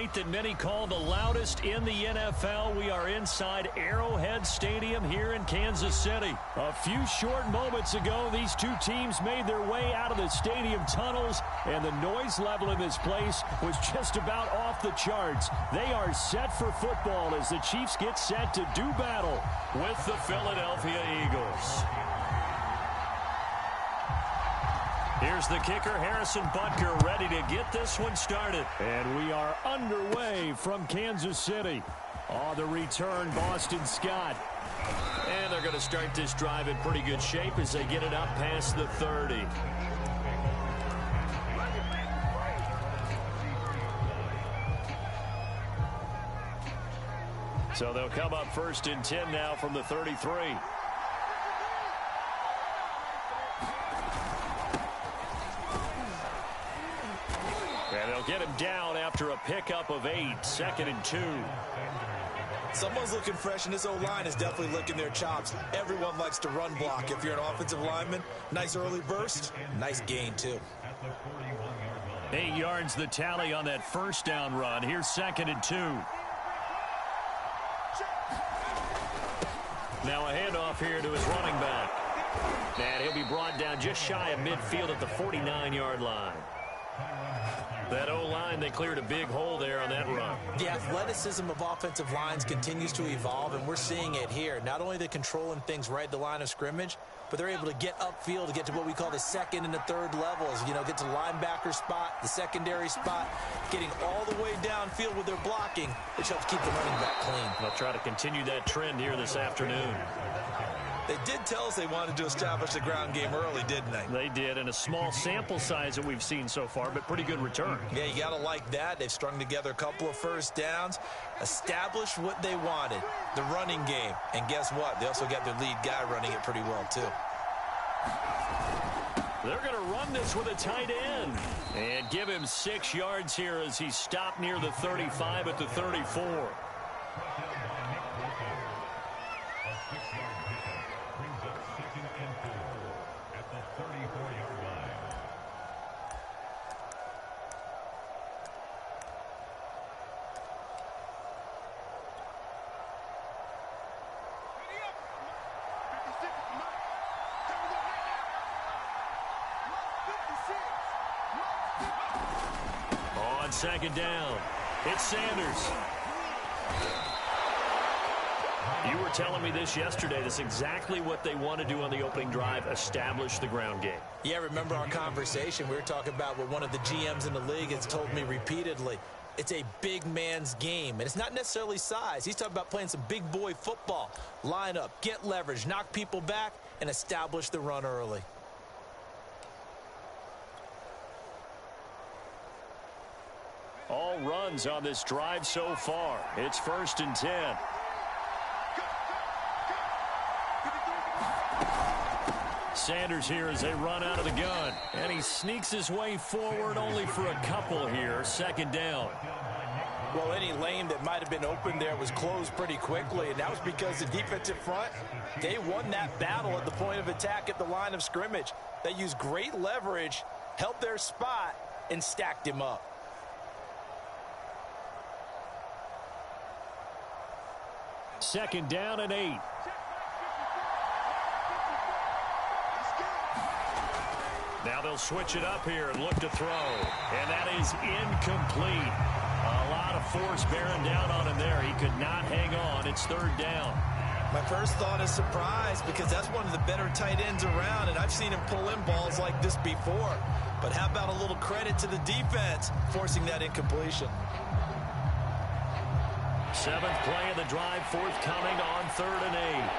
night that many call the loudest in the NFL. We are inside Arrowhead Stadium here in Kansas City. A few short moments ago, these two teams made their way out of the stadium tunnels, and the noise level in this place was just about off the charts. They are set for football as the Chiefs get set to do battle with the Philadelphia Eagles. Here's the kicker, Harrison Butker, ready to get this one started. And we are underway from Kansas City. On the return, Boston Scott. And they're going to start this drive in pretty good shape as they get it up past the 30. So they'll come up 1st and 10 now from the 33. And they'll get him down after a pickup of 8, 2nd and 2. Someone's looking fresh, and this O-line is definitely licking their chops. Everyone likes to run block. If you're an offensive lineman, nice early burst, nice gain, too. 8 yards the tally on that first down run. Here's 2nd and 2. Now a handoff here to his running back. And he'll be brought down just shy of midfield at the 49-yard line. That O-line, they cleared a big hole there on that run. The athleticism of offensive lines continues to evolve, and we're seeing it here. Not only they're controlling things right at the line of scrimmage, but they're able to get upfield to get to what we call the 2nd and the 3rd levels. You know, get to linebacker spot, the secondary spot, getting all the way downfield with their blocking, which helps keep the running back clean. They'll try to continue that trend here this afternoon. They did tell us they wanted to establish the ground game early, didn't they? They did, and a small sample size that we've seen so far, but pretty good return. Yeah, you got to like that. They've strung together a couple of first downs, established what they wanted, the running game. And guess what? They also got their lead guy running it pretty well, too. They're going to run this with a tight end and give him 6 yards here as he stopped near the 35 at the 34. On 2nd down, it's Sanders. You were telling me this yesterday. This is exactly what they want to do on the opening drive, establish the ground game. Yeah, remember our conversation? We were talking about what one of the GMs in the league has told me repeatedly. It's a big man's game, and it's not necessarily size. He's talking about playing some big boy football. Line up, get leverage, knock people back, and establish the run early. All runs on this drive so far. It's 1st and 10. Sanders here as they run out of the gun. And he sneaks his way forward only for a couple here. 2nd down. Well, any lane that might have been open there was closed pretty quickly, and that was because the defensive front, they won that battle at the point of attack at the line of scrimmage. They used great leverage, held their spot, and stacked him up. Second down and 8. Now they'll switch it up here and look to throw. And that is incomplete. A lot of force bearing down on him there. He could not hang on. It's 3rd down. My first thought is surprise because that's one of the better tight ends around, and I've seen him pull in balls like this before. But how about a little credit to the defense forcing that incompletion? 7th play of the drive, forthcoming on 3rd and 8.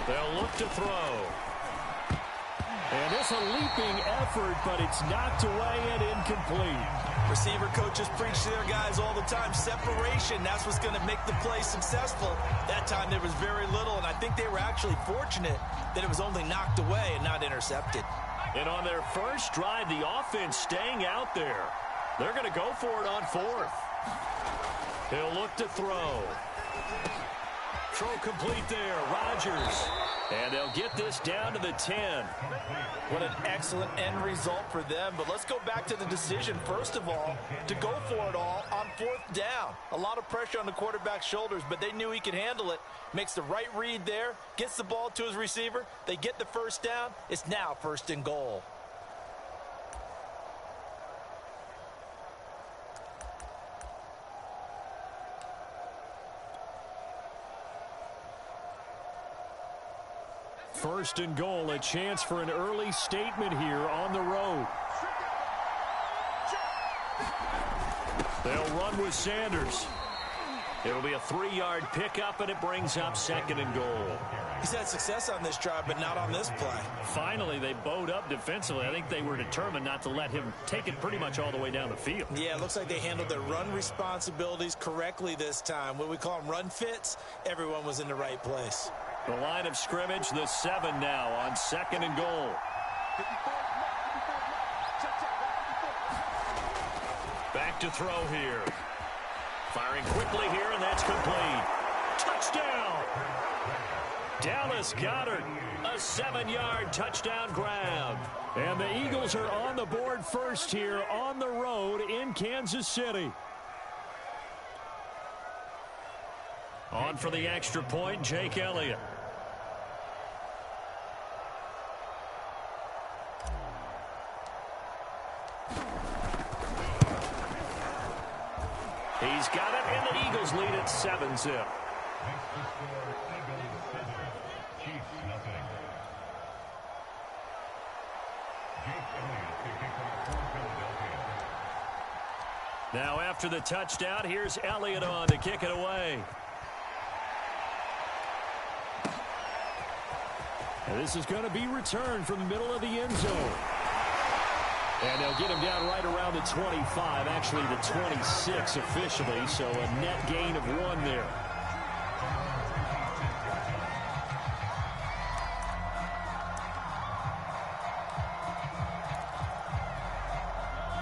They'll look to throw. And it's a leaping effort, but it's knocked away and incomplete. Receiver coaches preach to their guys all the time. Separation, that's what's going to make the play successful. That time there was very little, and I think they were actually fortunate that it was only knocked away and not intercepted. And on their first drive, the offense staying out there. They're going to go for it on 4th. He'll look to throw. Throw complete there. Rodgers. And they'll get this down to the 10. What an excellent end result for them. But let's go back to the decision, first of all, to go for it all on 4th down. A lot of pressure on the quarterback's shoulders, but they knew he could handle it. Makes the right read there, gets the ball to his receiver. They get the first down. It's now 1st and goal. First and goal, a chance for an early statement here on the road. They'll run with Sanders. It'll be a 3-yard pickup, and it brings up 2nd and goal. He's had success on this drive, but not on this play. Finally, they bowed up defensively. I think they were determined not to let him take it pretty much all the way down the field. Yeah, it looks like they handled their run responsibilities correctly this time. What we call them run fits, everyone was in the right place. The line of scrimmage, the 7 now on 2nd and goal. Back to throw here. Firing quickly here, and that's complete. Touchdown! Dallas Goedert, a 7-yard touchdown grab. And the Eagles are on the board first here on the road in Kansas City. On for the extra point, Jake Elliott. He's got it, and the Eagles lead at 7-zip. Now after the touchdown, here's Elliott on to kick it away. And this is going to be returned from the middle of the end zone. And they'll get him down right around the 25, actually the 26 officially, so a net gain of 1 there.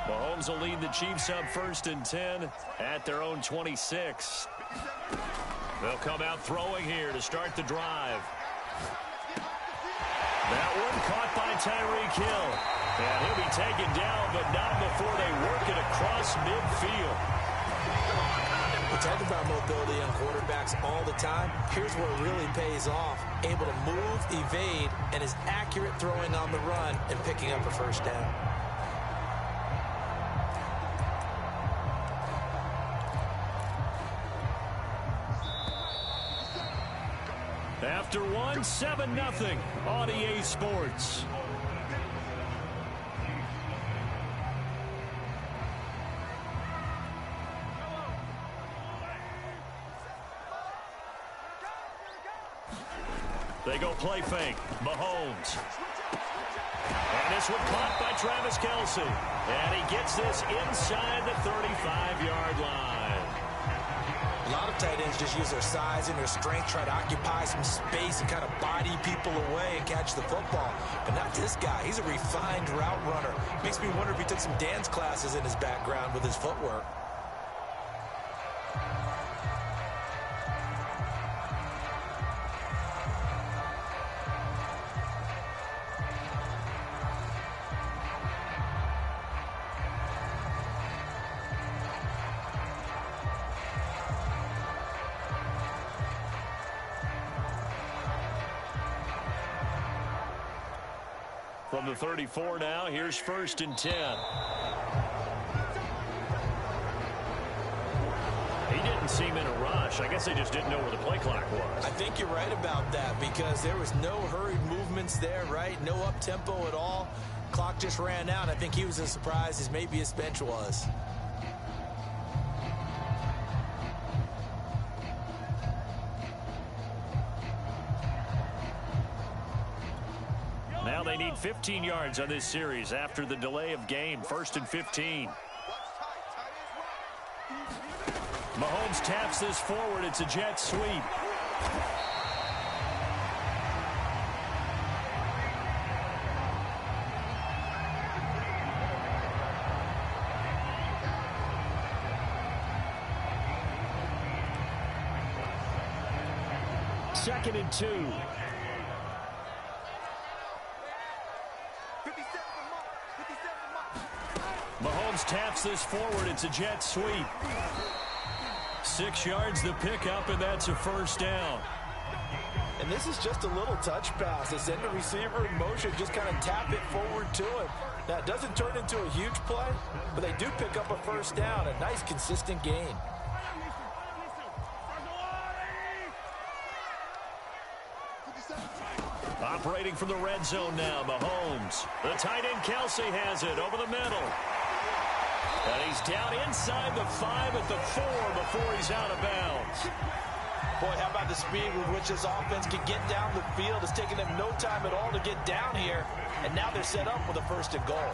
Mahomes will lead the Chiefs up 1st and 10 at their own 26. They'll come out throwing here to start the drive. That one caught by Tyreek Hill. And he'll be taken down, but not before they work it across midfield. We talk about mobility on quarterbacks all the time. Here's where it really pays off. Able to move, evade, and is accurate throwing on the run and picking up a 1st down. After 1, 7-0 on EA Sports. They go play fake. Mahomes. And this one caught by Travis Kelce. And he gets this inside the 35-yard line. A lot of tight ends just use their size and their strength, try to occupy some space and kind of body people away and catch the football. But not this guy. He's a refined route runner. Makes me wonder if he took some dance classes in his background with his footwork. From the 34 now, here's 1st and 10. He didn't seem in a rush. I guess they just didn't know where the play clock was. I think you're right about that because there was no hurried movements there, right? No up-tempo at all. Clock just ran out. I think he was as surprised as maybe his bench was. Now they need 15 yards on this series after the delay of game. 1st and 15. Mahomes taps this forward. It's a jet sweep. Second and 2. Mahomes taps this forward. It's a jet sweep. 6 yards the pickup, and that's a first down. And this is just a little touch pass. They send the receiver in motion, just kind of tap it forward to him. Now, it doesn't turn into a huge play, but they do pick up a first down. A nice, consistent gain. Operating from the red zone now, Mahomes. The tight end, Kelsey, has it over the middle. And he's down inside the 5 at the 4 before he's out of bounds. Boy, how about the speed with which this offense can get down the field? It's taken them no time at all to get down here. And now they're set up with a first and goal.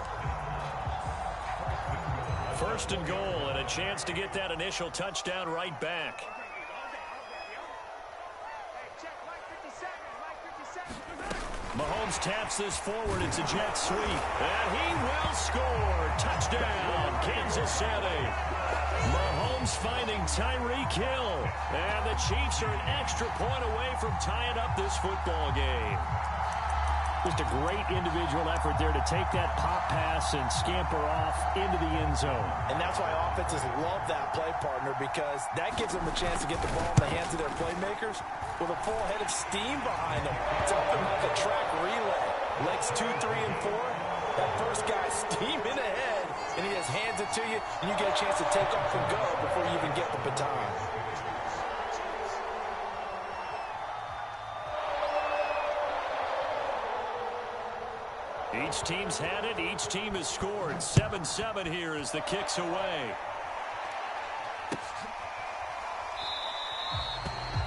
First and goal, and a chance to get that initial touchdown right back. Mahomes taps this forward. It's a jet sweep. And he will score. Touchdown, Kansas City. Mahomes finding Tyreek Hill. And the Chiefs are an extra point away from tying up this football game. Just a great individual effort there to take that pop pass and scamper off into the end zone. And that's why offenses love that play, partner, because that gives them the chance to get the ball in the hands of their playmakers with a full head of steam behind them. It's often like a track relay. Legs 2, 3, and 4. That first guy steaming ahead, and he just hands it to you, and you get a chance to take off and go before you even get the baton. Each team's had it. Each team has scored. 7-7 here as the kick's away.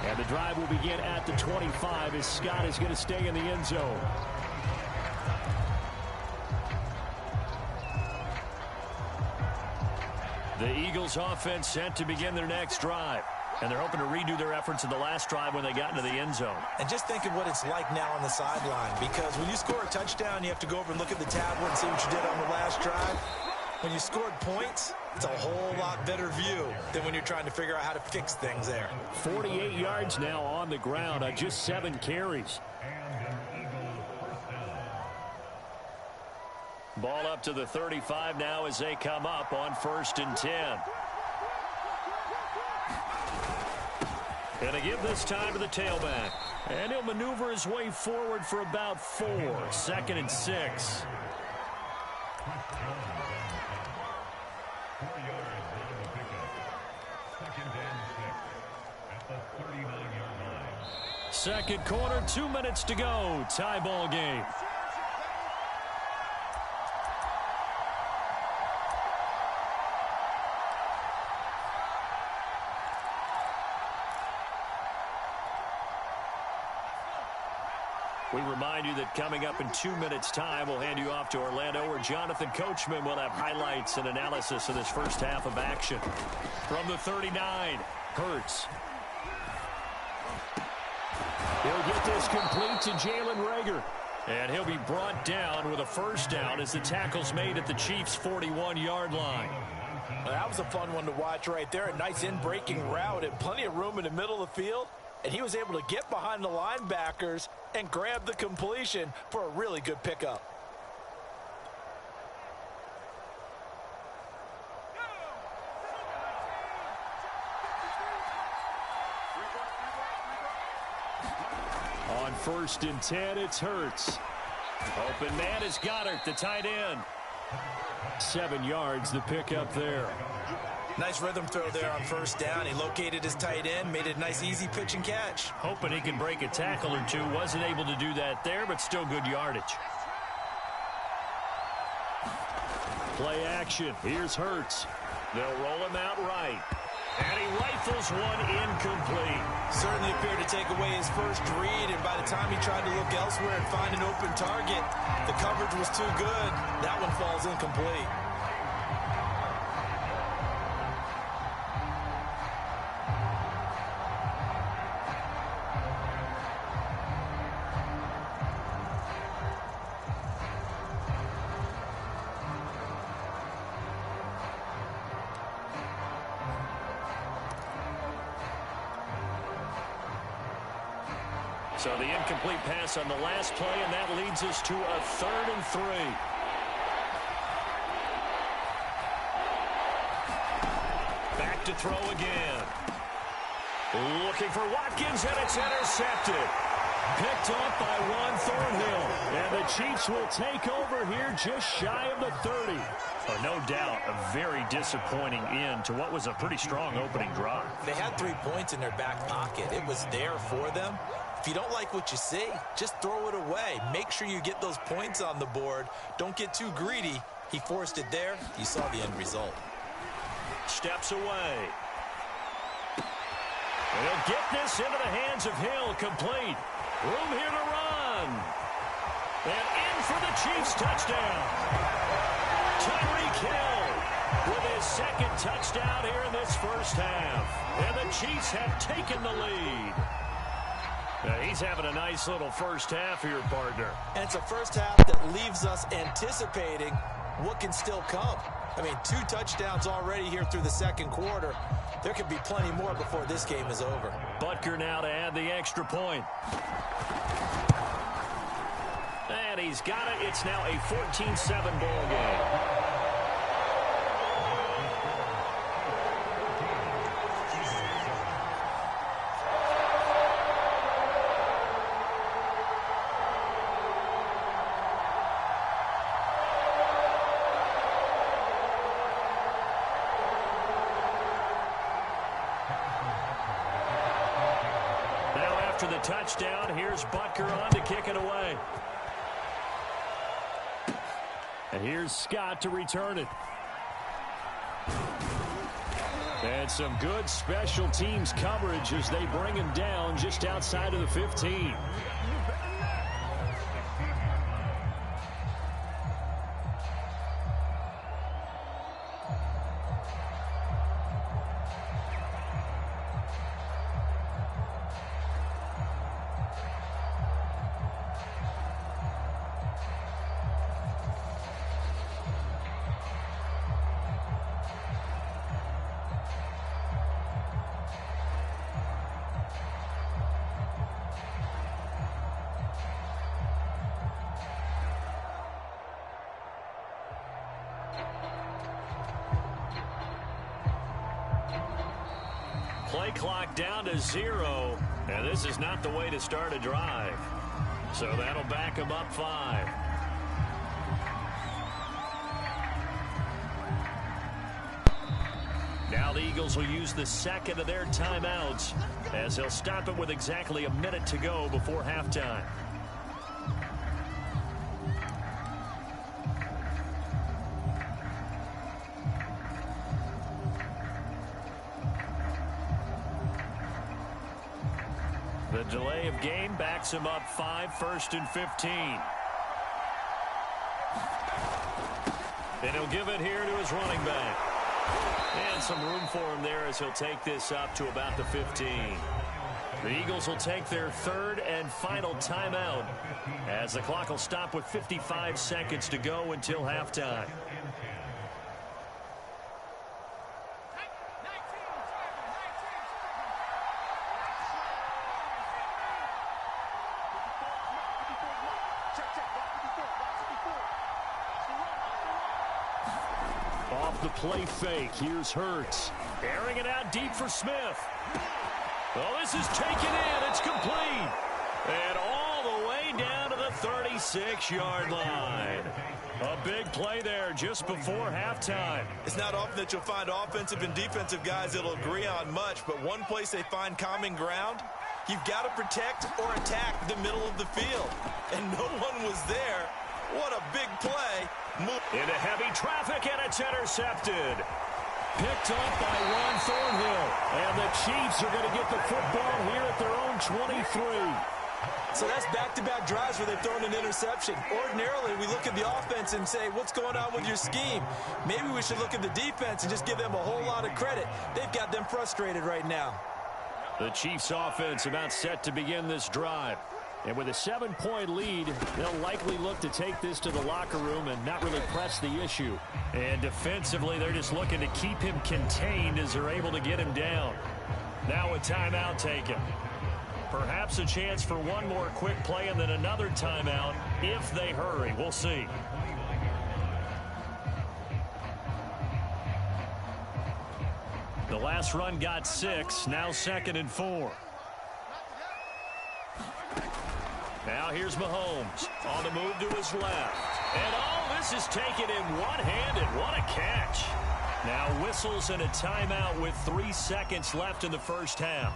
And the drive will begin at the 25 as Scott is going to stay in the end zone. The Eagles offense set to begin their next drive. And they're hoping to redo their efforts in the last drive when they got into the end zone. And just think of what it's like now on the sideline, because when you score a touchdown, you have to go over and look at the tablet and see what you did on the last drive. When you scored points, it's a whole lot better view than when you're trying to figure out how to fix things there. 48 yards now on the ground on just 7 carries. Ball up to the 35 now as they come up on 1st and 10. And to give this time to the tailback. And he'll maneuver his way forward for about 4. 2nd and 6. Second quarter, 2 minutes to go. Tie ball game. We remind you that coming up in 2 minutes' time, we'll hand you off to Orlando, where Jonathan Coachman will have highlights and analysis of this first half of action. From the 39, Hurts. He'll get this complete to Jalen Reagor. And he'll be brought down with a first down as the tackle's made at the Chiefs' 41-yard line. Well, that was a fun one to watch right there. A nice in-breaking route and plenty of room in the middle of the field. And he was able to get behind the linebackers and grab the completion for a really good pickup. On 1st and 10, it's Hurts. Open man is Goddard, the tight end. 7 yards, the pickup there. Nice rhythm throw there on 1st down. He located his tight end, made it a nice, easy pitch and catch. Hoping he can break a tackle or two. Wasn't able to do that there, but still good yardage. Play action. Here's Hurts. They'll roll him out right. And he rifles one incomplete. Certainly appeared to take away his first read, and by the time he tried to look elsewhere and find an open target, the coverage was too good. That one falls incomplete. So the incomplete pass on the last play, and that leads us to a 3rd and 3. to throw again. Looking for Watkins, and it's intercepted. Picked up by Juan Thornhill. And the Chiefs will take over here just shy of the 30. No doubt, a very disappointing end to what was a pretty strong opening drive. They had 3 points in their back pocket. It was there for them. If you don't like what you see, just throw it away. Make sure you get those points on the board. Don't get too greedy. He forced it there. You saw the end result. Steps away. He'll get this into the hands of Hill. Complete. Room here to run. And in for the Chiefs touchdown. Tyreek Hill with his second touchdown here in this first half. And the Chiefs have taken the lead. Now he's having a nice little first half here, partner. And it's a first half that leaves us anticipating what can still come. I mean, 2 touchdowns already here through the second quarter. There could be plenty more before this game is over. Butker now to add the extra point. And he's got it. It's now a 14-7 ball game. After the touchdown, here's Butker on to kick it away. And here's Scott to return it. And some good special teams coverage as they bring him down just outside of the 15. Play clock down to 0, and this is not the way to start a drive. So that'll back him up 5. Now the Eagles will use the second of their timeouts as they'll stop it with exactly a minute to go before halftime. The delay of game backs him up 5, 1st and 15. And he'll give it here to his running back. And some room for him there as he'll take this up to about the 15. The Eagles will take their 3rd and final timeout as the clock will stop with 55 seconds to go until halftime. Off the play fake, here's Hurts. Airing it out deep for Smith. Oh, this is taken in. It's complete. And all the way down to the 36-yard line. A big play there just before halftime. It's not often that you'll find offensive and defensive guys that'll agree on much, but one place they find common ground, you've got to protect or attack the middle of the field. And no one was there. What a big play. Into heavy traffic, and it's intercepted. Picked up by Juan Thornhill. And the Chiefs are going to get the football here at their own 23. So that's back-to-back drives where they've thrown an interception. Ordinarily, we look at the offense and say, what's going on with your scheme? Maybe we should look at the defense and just give them a whole lot of credit. They've got them frustrated right now. The Chiefs offense about set to begin this drive. And with a 7-point lead, they'll likely look to take this to the locker room and not really press the issue. And defensively, they're just looking to keep him contained as they're able to get him down. Now a timeout taken. Perhaps a chance for one more quick play and then another timeout if they hurry. We'll see. The The last run got 6. Now 2nd and 4. Now here's Mahomes on the move to his left. And this is taken in one-handed. What a catch. Now whistles and a timeout with 3 seconds left in the first half.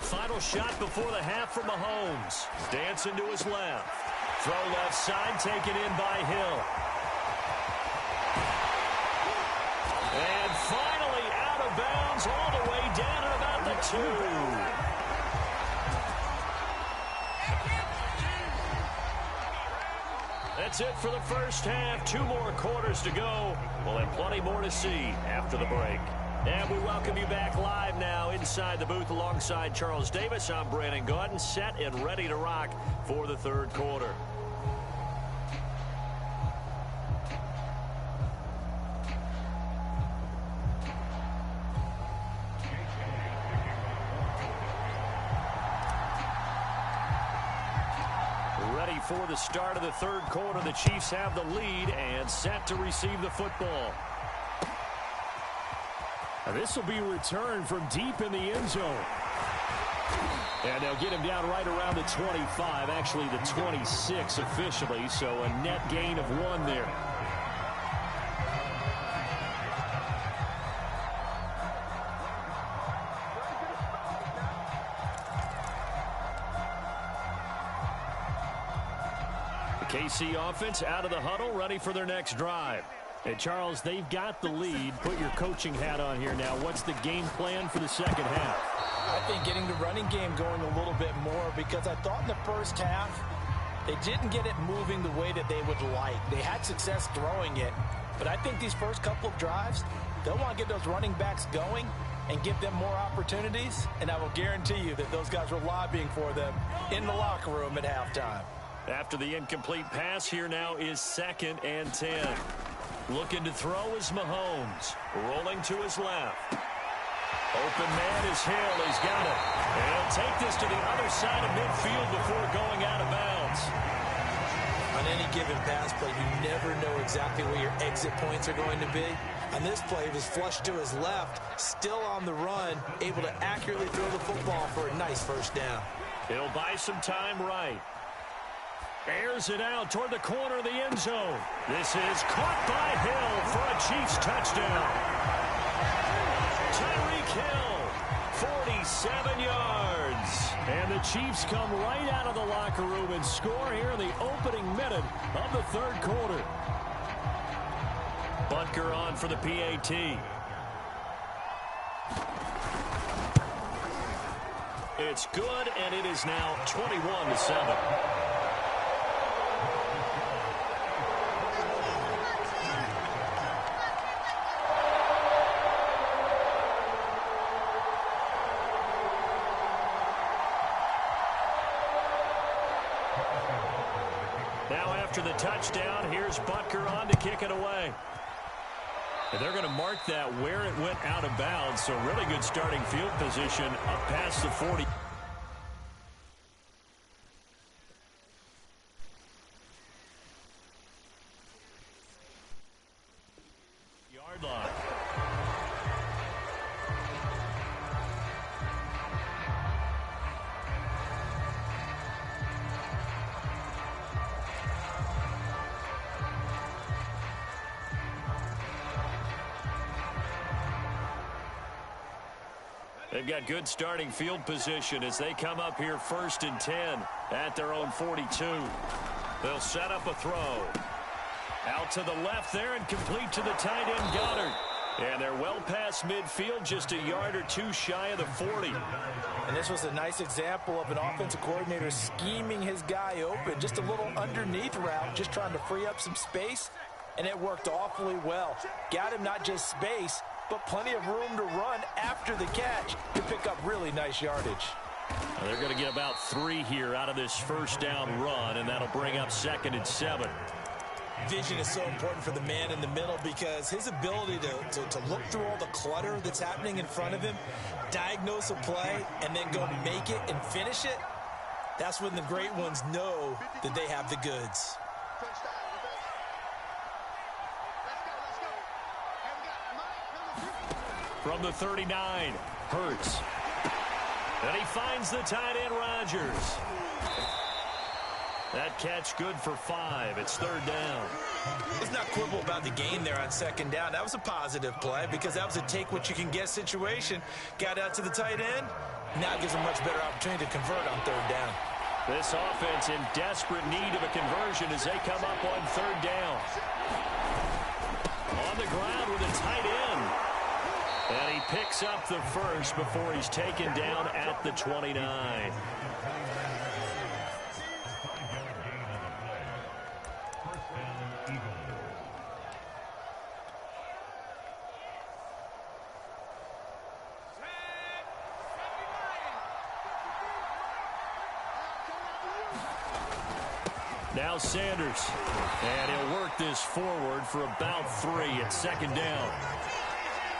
Final shot before the half for Mahomes. Dancing to his left. Throw left side, taken in by Hill. And finally out of bounds all the way down at about the 2. That's it for the first half. 2 more quarters to go. We'll have plenty more to see after the break. And we welcome you back live now inside the booth alongside Charles Davis. I'm Brandon Gaudin, set and ready to rock for the third quarter. Ready for the start of the third quarter. The Chiefs have the lead and set to receive the football. This will be returned from deep in the end zone. And they'll get him down right around the 25, actually the 26 officially, so a net gain of 1 there. The KC offense out of the huddle, ready for their next drive. Hey, Charles, they've got the lead. Put your coaching hat on here now. What's the game plan for the second half? I think getting the running game going a little bit more, because I thought in the first half they didn't get it moving the way that they would like. They had success throwing it, but I think these first couple of drives, they'll want to get those running backs going and give them more opportunities, and I will guarantee you that those guys were lobbying for them in the locker room at halftime. After the incomplete pass, here now is 2nd and 10. Looking to throw is Mahomes. Rolling to his left. Open man is Hill. He's got it. And he'll take this to the other side of midfield before going out of bounds. On any given pass play, you never know exactly where your exit points are going to be. On this play, it was flushed to his left, still on the run, able to accurately throw the football for a nice first down. He'll buy some time right. Airs it out toward the corner of the end zone. This is caught by Hill for a Chiefs touchdown. Tyreek Hill, 47 yards. And the Chiefs come right out of the locker room and score here in the opening minute of the third quarter. Butker on for the PAT. It's good, and it is now 21-7. Now after the touchdown, here's Butker on to kick it away. And they're going to mark that where it went out of bounds, so really good starting field position up past the 40. Yard line. They've got good starting field position as they come up here 1st and 10 at their own 42. They'll set up a throw. Out to the left there and complete to the tight end Goddard. And they're well past midfield, just a yard or 2 shy of the 40. And this was a nice example of an offensive coordinator scheming his guy open. Just a little underneath route, just trying to free up some space. And it worked awfully well. Got him not just space, but plenty of room to run after the catch to pick up really nice yardage. Well, they're going to get about 3 here out of this first down run, and that'll bring up 2nd and 7. Vision is so important for the man in the middle because his ability to look through all the clutter that's happening in front of him, diagnose a play, and then go make it and finish it, that's when the great ones know that they have the goods. From the 39, Hurts. And he finds the tight end, Rodgers. That catch good for 5. It's 3rd down. Let's not quibble about the gain there on 2nd down. That was a positive play because that was a take-what-you-can-get situation. Got out to the tight end. Now gives him much better opportunity to convert on 3rd down. This offense in desperate need of a conversion as they come up on 3rd down. On the ground with a tight end. And he picks up the first before he's taken down at the 29. Now Sanders. And he'll work this forward for about 3 at 2nd down.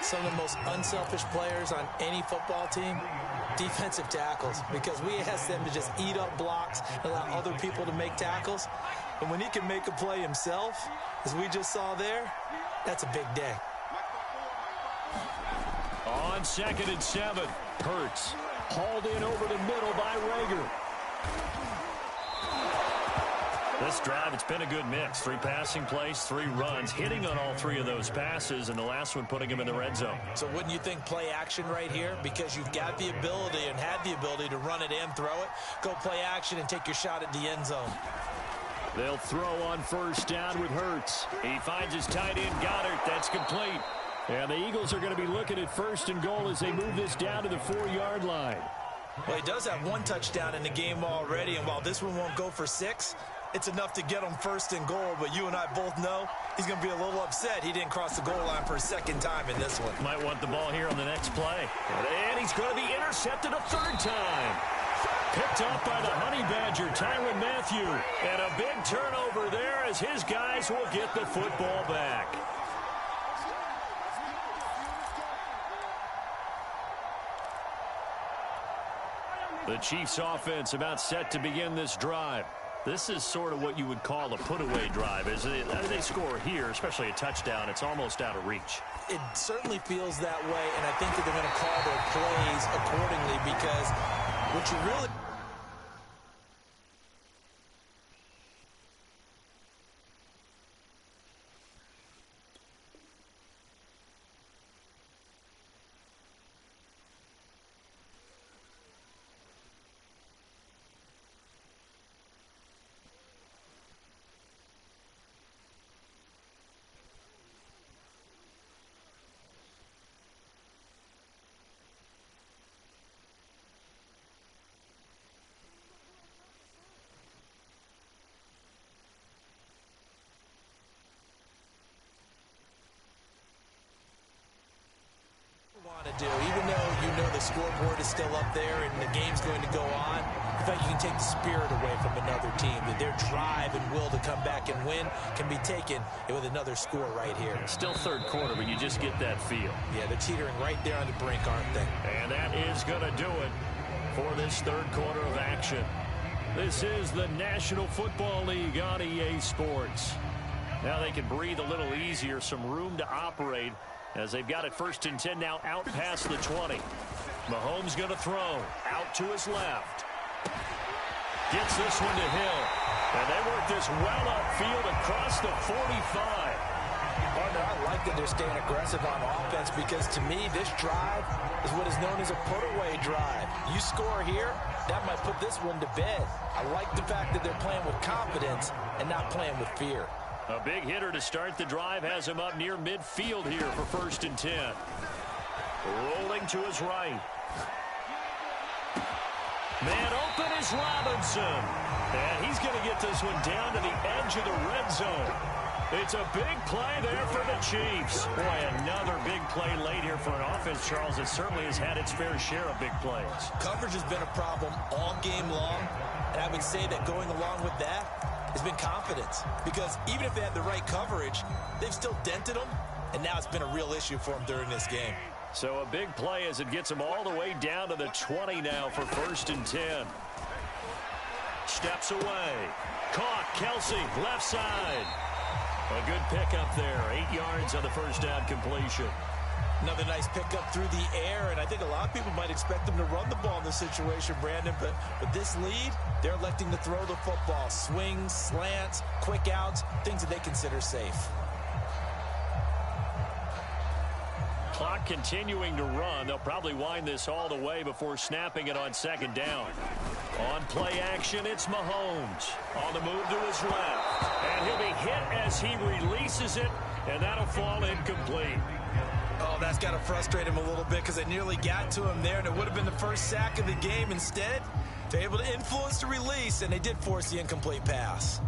Some of the most unselfish players on any football team, defensive tackles, because we ask them to just eat up blocks and allow other people to make tackles. And when he can make a play himself, as we just saw there, that's a big day. On 2nd and 7, Hurts. Hauled in over the middle by Rager. This drive, it's been a good mix. 3 passing plays, 3 runs, hitting on all 3 of those passes, and the last one putting him in the red zone. So wouldn't you think play action right here? Because you've got the ability and had the ability to run it and throw it. Go play action and take your shot at the end zone. They'll throw on 1st down with Hurts. He finds his tight end, Goddard. That's complete. And the Eagles are going to be looking at 1st and goal as they move this down to the 4-yard line. Well, he does have 1 touchdown in the game already, and while this one won't go for 6, it's enough to get him 1st and goal, but you and I both know he's going to be a little upset he didn't cross the goal line for a 2nd time in this one. Might want the ball here on the next play. And he's going to be intercepted a 3rd time. Picked up by the Honey Badger, Tyrann Mathieu. And a big turnover there as his guys will get the football back. The Chiefs offense about set to begin this drive. This is sort of what you would call a put-away drive. As they score here, especially a touchdown, it's almost out of reach. It certainly feels that way, and I think that they're going to call their plays accordingly because what you really... do, even though you know the scoreboard is still up there and the game's going to go on, in fact, you can take the spirit away from another team, that their drive and will to come back and win can be taken with another score right here. Still 3rd quarter, but you just get that feel. Yeah, they're teetering right there on the brink, aren't they? And that is going to do it for this 3rd quarter of action. This is the National Football League on EA Sports. Now they can breathe a little easier, some room to operate, as they've got it 1st and 10 now out past the 20. Mahomes going to throw out to his left. Gets this one to Hill. And they work this well upfield across the 45. Partner, I like that they're staying aggressive on offense because to me this drive is what is known as a put-away drive. You score here, that might put this one to bed. I like the fact that they're playing with confidence and not playing with fear. A big hitter to start the drive has him up near midfield here for 1st and 10. Rolling to his right. Man open is Robinson. And he's going to get this one down to the edge of the red zone. It's a big play there for the Chiefs. Boy, another big play late here for an offense, Charles, that certainly has had its fair share of big plays. Coverage has been a problem all game long. And I would say that going along with that, has been confidence. Because even if they had the right coverage, they've still dented them, and now it's been a real issue for them during this game. So a big play as it gets them all the way down to the 20 now for 1st and 10. Steps away. Caught. Kelsey, left side. A good pickup there. 8 yards on the first down completion. Another nice pickup through the air, and I think a lot of people might expect them to run the ball in this situation, Brandon, but with this lead, they're electing to throw the football. Swings, slants, quick outs, things that they consider safe. Clock continuing to run. They'll probably wind this all the way before snapping it on 2nd down. On play action, it's Mahomes. On the move to his left. And he'll be hit as he releases it, and that'll fall incomplete. Oh, that's got to frustrate him a little bit because they nearly got to him there, and it would have been the first sack of the game. Instead, they're able to influence the release, and they did force the incomplete pass.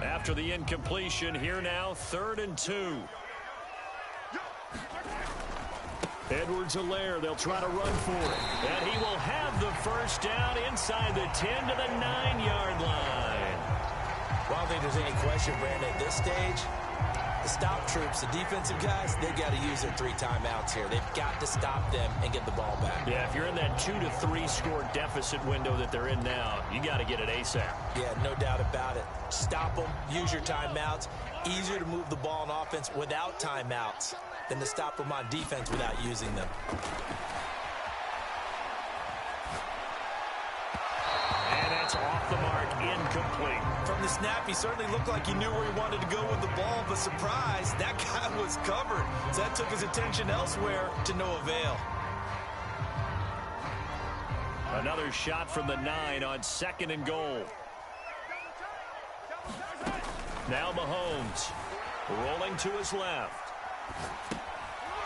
After the incompletion, here now, 3rd and 2. Edwards-Helaire, they'll try to run for it. And he will have the first down inside the 10 to the 9-yard line. Well, I don't think there's any question, Brandon, at this stage, the stop troops, the defensive guys, they've got to use their 3 timeouts here. They've got to stop them and get the ball back. Yeah, if you're in that 2 to 3 score deficit window that they're in now, you got to get it ASAP. Yeah, no doubt about it. Stop them, use your timeouts. Easier to move the ball on offense without timeouts than to stop them on defense without using them. And that's off the mark, incomplete. From the snap, he certainly looked like he knew where he wanted to go with the ball, but surprise, that guy was covered. So that took his attention elsewhere to no avail. Another shot from the 9 on 2nd and goal. Now Mahomes rolling to his left.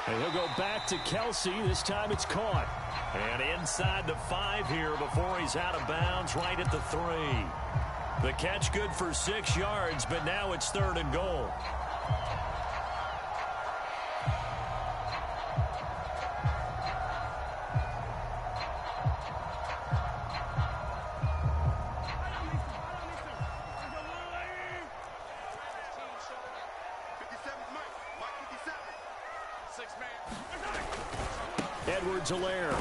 And he'll go back to Kelsey. This time it's caught. And inside the 5 here before he's out of bounds right at the 3. The catch good for 6 yards, but now it's 3rd and goal. Edwards-Helaire.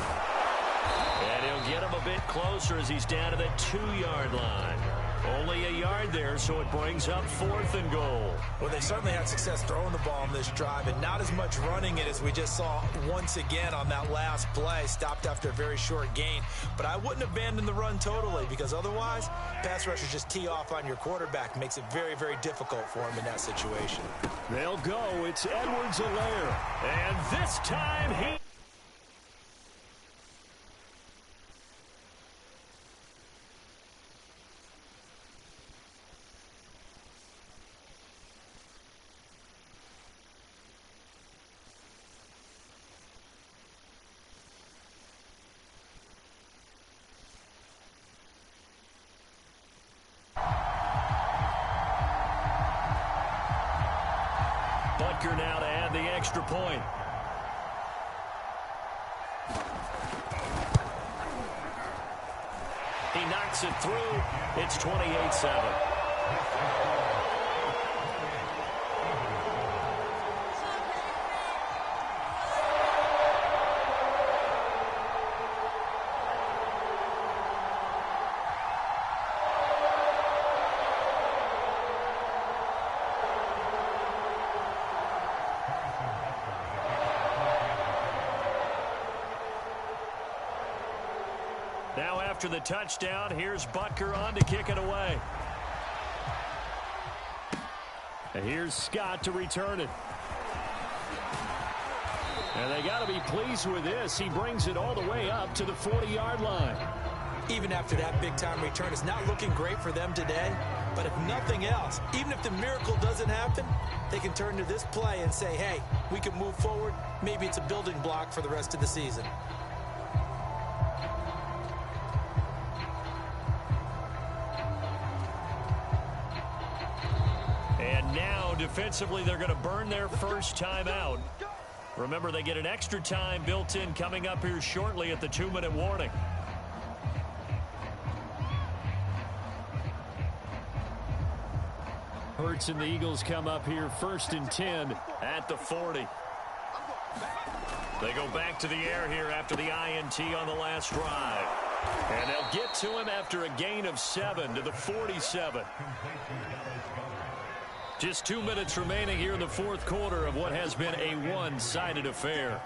And he'll get him a bit closer as he's down to the 2-yard line. Only a yard there, so it brings up 4th and goal. Well, they certainly had success throwing the ball on this drive, and not as much running it as we just saw once again on that last play. Stopped after a very short gain. But I wouldn't abandon the run totally, because otherwise, pass rushers just tee off on your quarterback. Makes it very, very difficult for him in that situation. They'll go. It's Edwards-Helaire. And this time he... Butker now to add the extra point. He knocks it through. It's 28-7. Now after the touchdown, here's Butker on to kick it away. And here's Scott to return it. And they got to be pleased with this. He brings it all the way up to the 40-yard line. Even after that big-time return, it's not looking great for them today. But if nothing else, even if the miracle doesn't happen, they can turn to this play and say, hey, we can move forward. Maybe it's a building block for the rest of the season. Defensively, they're going to burn their first time out. Remember, they get an extra time built in coming up here shortly at the 2-minute warning. Hurts and the Eagles come up here 1st and 10 at the 40. They go back to the air here after the INT on the last drive. And they'll get to him after a gain of 7 to the 47. Just 2 minutes remaining here in the fourth quarter of what has been a one-sided affair.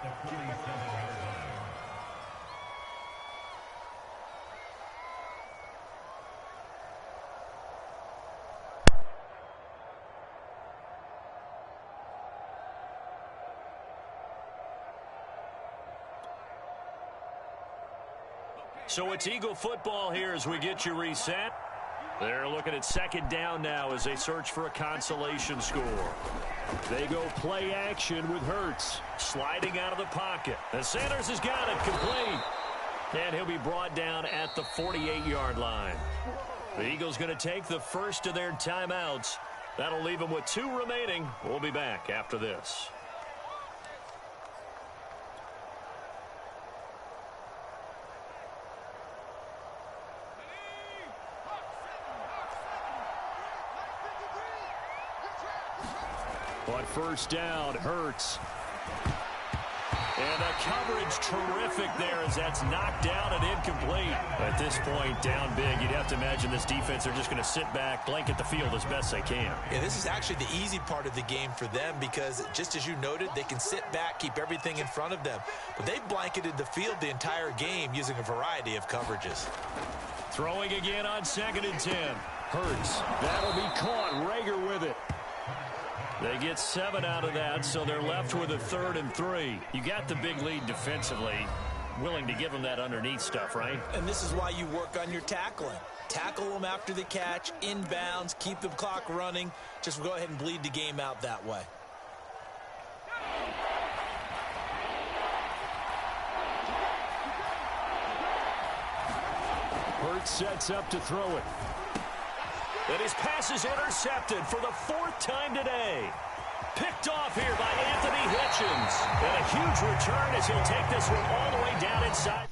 So it's Eagle football here as we get you reset. They're looking at 2nd down now as they search for a consolation score. They go play action with Hurts sliding out of the pocket. And Sanders has got it complete. And he'll be brought down at the 48-yard line. The Eagles going to take the first of their timeouts. That'll leave them with 2 remaining. We'll be back after this. On 1st down, Hurts. And the coverage terrific there as that's knocked down and incomplete. At this point, down big, you'd have to imagine this defense, they're just going to sit back, blanket the field as best they can. Yeah, this is actually the easy part of the game for them because, just as you noted, they can sit back, keep everything in front of them. But they've blanketed the field the entire game using a variety of coverages. Throwing again on 2nd and 10. Hurts. That'll be caught. Rager with it. They get 7 out of that, so they're left with a 3rd and 3. You got the big lead defensively. Willing to give them that underneath stuff, right? And this is why you work on your tackling. Tackle them after the catch, inbounds, keep the clock running. Just go ahead and bleed the game out that way. Hurts sets up to throw it. And his pass is intercepted for the 4th time today. Picked off here by Anthony Hitchens. And a huge return as he'll take this one all the way down inside.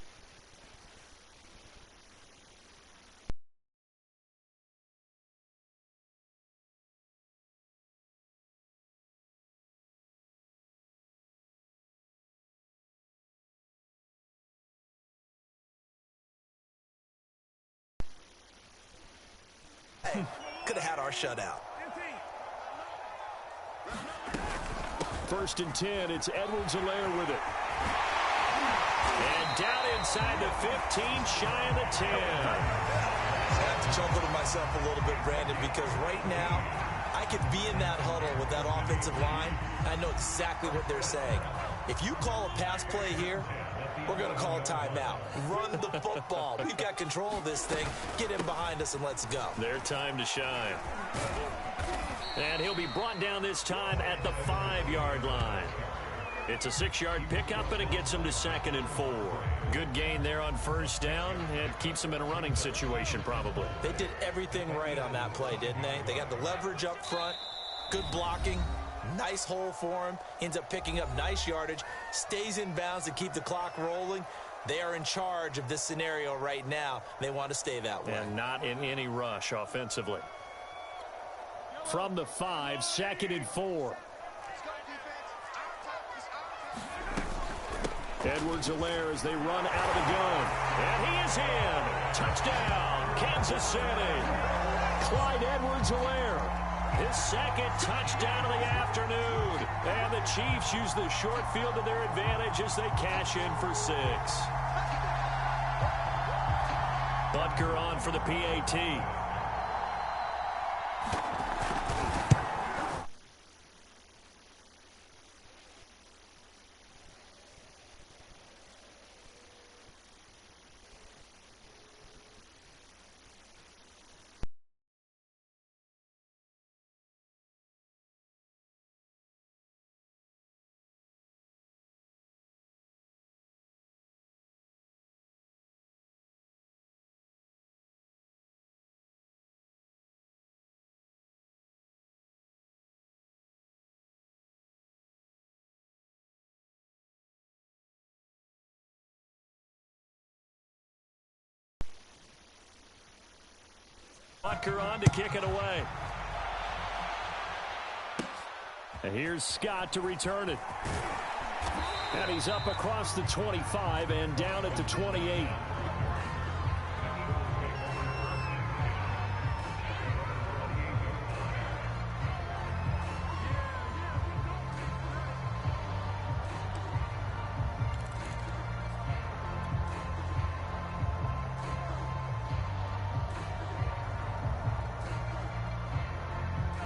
Hey, could have had our shutout. 1st and 10, it's Edwards-Helaire with it. And down inside the 15, shy of the 10. I have to chuckle to myself a little bit, Brandon, because right now, I could be in that huddle with that offensive line. I know exactly what they're saying. If you call a pass play here, we're going to call a timeout. Run the football. We've got control of this thing. Get in behind us and let's go. Their time to shine. And he'll be brought down this time at the 5-yard line. It's a 6-yard pickup, and it gets him to 2nd and 4. Good gain there on 1st down. It keeps him in a running situation, probably. They did everything right on that play, didn't they? They got the leverage up front, good blocking, nice hole for him, ends up picking up nice yardage, stays in bounds to keep the clock rolling. They are in charge of this scenario right now. They want to stay that way. And not in any rush offensively. From the 5, 2nd and 4. Edwards-Helaire as they run out of the gun. And he is in. Touchdown, Kansas City. Clyde Edwards-Helaire, his 2nd touchdown of the afternoon. And the Chiefs use the short field to their advantage as they cash in for 6. Butker on for the PAT. Butker on to kick it away. And here's Scott to return it. And he's up across the 25 and down at the 28.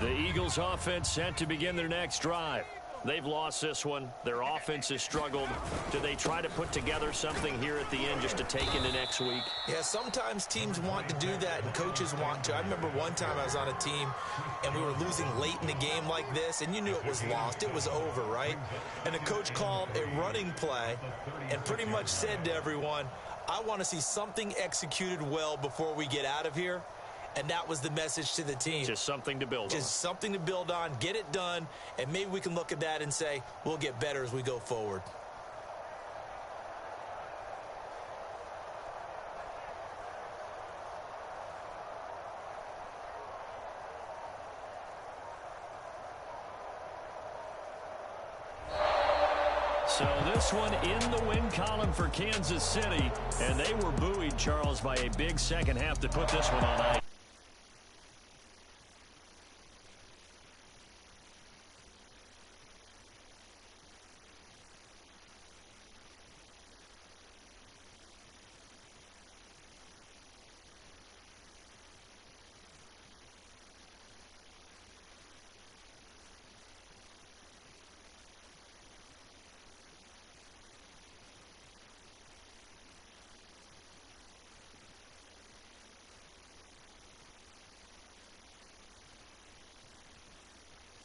The Eagles offense set to begin their next drive. They've lost this one. Their offense has struggled. Do they try to put together something here at the end just to take into next week? Yeah, sometimes teams want to do that and coaches want to. I remember one time I was on a team and we were losing late in the game like this, and you knew it was lost. It was over, right? And the coach called a running play and pretty much said to everyone, I want to see something executed well before we get out of here. And that was the message to the team. Just something to build on. Just something to build on, get it done, and maybe we can look at that and say, we'll get better as we go forward. So this one in the win column for Kansas City, and they were buoyed, Charles, by a big second half to put this one on ice.